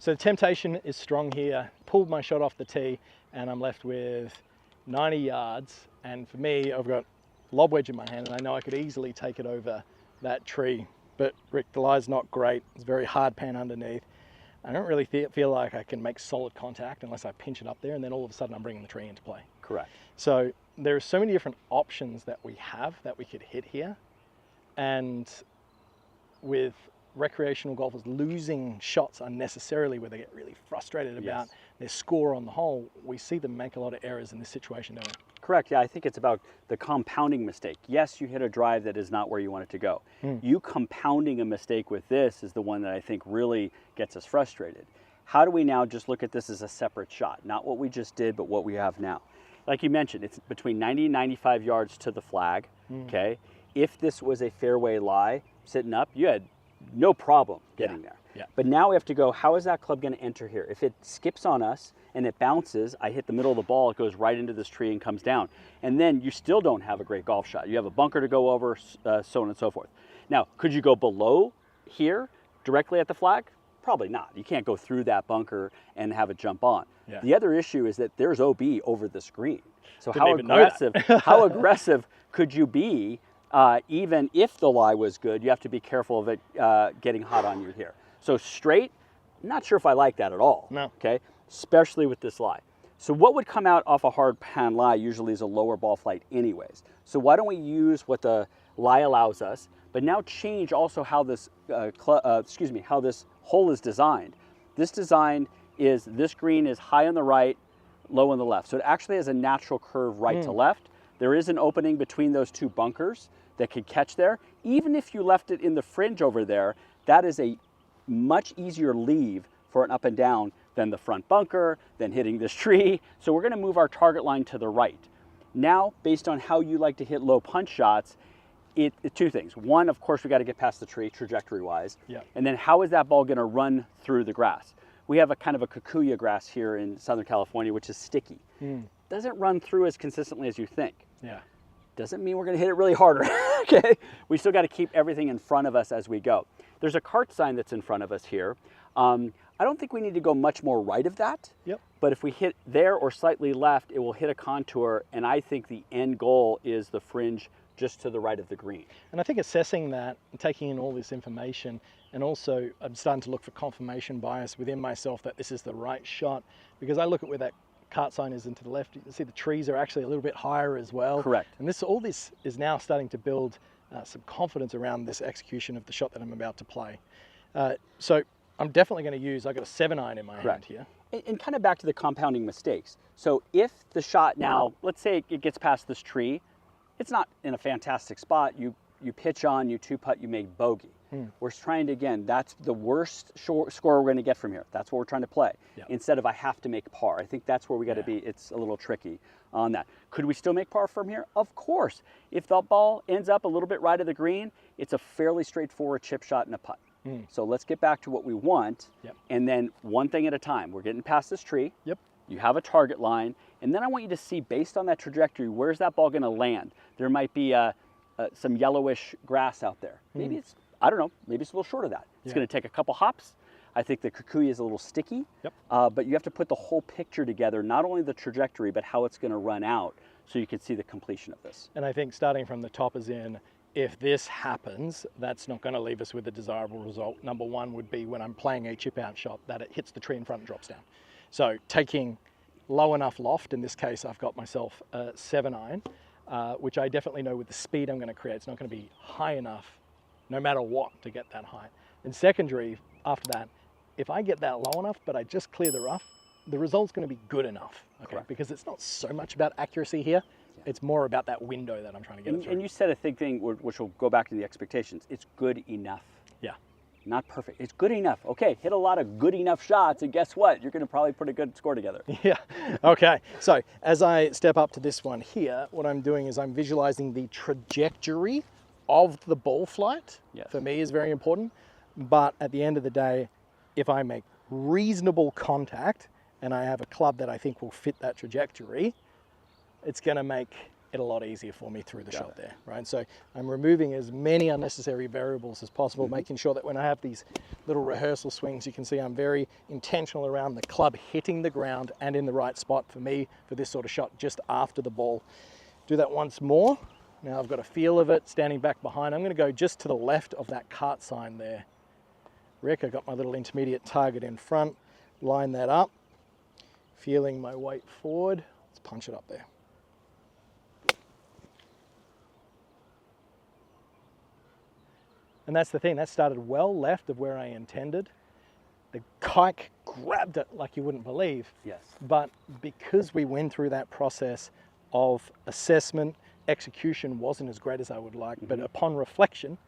So the temptation is strong here. Pulled my shot off the tee and I'm left with 90 yards. And for me, I've got lob wedge in my hand and I know I could easily take it over that tree. But Rick, the lie's not great. It's very hard pan underneath. I don't really feel like I can make solid contact unless I pinch it up there, and then all of a sudden I'm bringing the tree into play. Correct. So there are so many different options that we have that we could hit here. And with recreational golfers losing shots unnecessarily where they get really frustrated about their score on the hole, we see them make a lot of errors in this situation, don't we? Correct, yeah, I think it's about the compounding mistake. Yes, you hit a drive that is not where you want it to go. You compounding a mistake with this is the one that I think really gets us frustrated. How do we now just look at this as a separate shot? Not what we just did, but what we have now. Like you mentioned, it's between 90 and 95 yards to the flag, okay? If this was a fairway lie, sitting up, you had no problem getting there. Yeah. But now we have to go, how is that club going to enter here? If it skips on us and it bounces, I hit the middle of the ball, it goes right into this tree and comes down. And then you still don't have a great golf shot. You have a bunker to go over, so on and so forth. Now, could you go below here, directly at the flag? Probably not. You can't go through that bunker and have it jump on. Yeah. The other issue is that there's OB over the screen. So Didn't how aggressive could you be? Even if the lie was good, you have to be careful of it getting hot on you here. So straight, I'm not sure if I like that at all. No. Okay, especially with this lie. So what would come out off a hard pan lie usually is a lower ball flight anyways. So why don't we use what the lie allows us, but now change also how this, how this hole is designed. This design is, this green is high on the right, low on the left. So it actually has a natural curve right to left. There is an opening between those two bunkers that could catch there. Even if you left it in the fringe over there, that is a much easier leave for an up and down than the front bunker, than hitting this tree. So we're gonna move our target line to the right. Now, based on how you like to hit low punch shots, two things. One, of course, we gotta get past the tree trajectory-wise. Yeah. And then how is that ball gonna run through the grass? We have a kind of a kikuyu grass here in Southern California, which is sticky. Doesn't run through as consistently as you think. Yeah. Doesn't mean we're gonna hit it really harder, okay? We still gotta keep everything in front of us as we go. There's a cart sign that's in front of us here. I don't think we need to go much more right of that. Yep. But if we hit there or slightly left, it will hit a contour, and I think the end goal is the fringe just to the right of the green. And I think assessing that, and taking in all this information, and also I'm starting to look for confirmation bias within myself that this is the right shot, because I look at where that cart sign is and to the left, you can see the trees are actually a little bit higher as well. Correct. And all this is now starting to build some confidence around this execution of the shot that I'm about to play. So I'm definitely going to use, I've got a 7-iron in my hand here. And kind of back to the compounding mistakes. So if the shot now, let's say it gets past this tree, it's not in a fantastic spot. You pitch on, you two putt, you make bogey. We're trying to, again, that's the worst score we're going to get from here. That's what we're trying to play. Yep. Instead of I have to make par. I think that's where we got to be. It's a little tricky on that. Could we still make par from here? Of course. If the ball ends up a little bit right of the green, it's a fairly straightforward chip shot and a putt. So let's get back to what we want. And then one thing at a time. We're getting past this tree. You have a target line. And then I want you to see, based on that trajectory, where's that ball going to land? There might be some yellowish grass out there. Maybe it's, I don't know, maybe it's a little short of that. It's going to take a couple hops. I think the kikuyu is a little sticky, but you have to put the whole picture together, not only the trajectory, but how it's going to run out so you can see the completion of this. And I think starting from the top as in, if this happens, that's not going to leave us with a desirable result. Number one would be when I'm playing a chip out shot, that it hits the tree in front and drops down. So taking low enough loft, in this case, I've got myself a 7-iron, which I definitely know with the speed I'm going to create, it's not going to be high enough no matter what to get that high. And secondary, after that, if I get that low enough, but I just clear the rough, the result's going to be good enough, okay? Because it's not so much about accuracy here. It's more about that window that I'm trying to get it through. And you said a thing which will go back to the expectations. It's good enough. Yeah. Not perfect. It's good enough. Okay, hit a lot of good enough shots, and guess what? You're going to probably put a good score together. Yeah. Okay. So as I step up to this one here, what I'm doing is I'm visualizing the trajectory of the ball flight. For me is very important. But at the end of the day, if I make reasonable contact and I have a club that I think will fit that trajectory, it's going to make it a lot easier for me through the shot there, right? So I'm removing as many unnecessary variables as possible, making sure that when I have these little rehearsal swings, you can see I'm very intentional around the club hitting the ground and in the right spot for me for this sort of shot just after the ball. Do that once more. Now I've got a feel of it standing back behind. I'm going to go just to the left of that cart sign there. Rick, I got my little intermediate target in front, line that up, feeling my weight forward. Let's punch it up there. And that's the thing, that started well left of where I intended. The kike grabbed it like you wouldn't believe. Yes. But because we went through that process of assessment, execution wasn't as great as I would like, but upon reflection,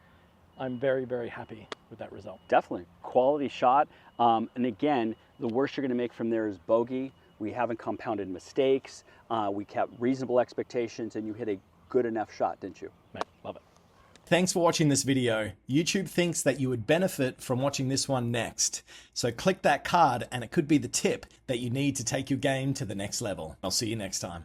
I'm very, very happy with that result. Definitely, quality shot. And again, the worst you're gonna make from there is bogey. We haven't compounded mistakes. We kept reasonable expectations, and you hit a good enough shot, didn't you? Mate, love it. Thanks for watching this video. YouTube thinks that you would benefit from watching this one next. So click that card and it could be the tip that you need to take your game to the next level. I'll see you next time.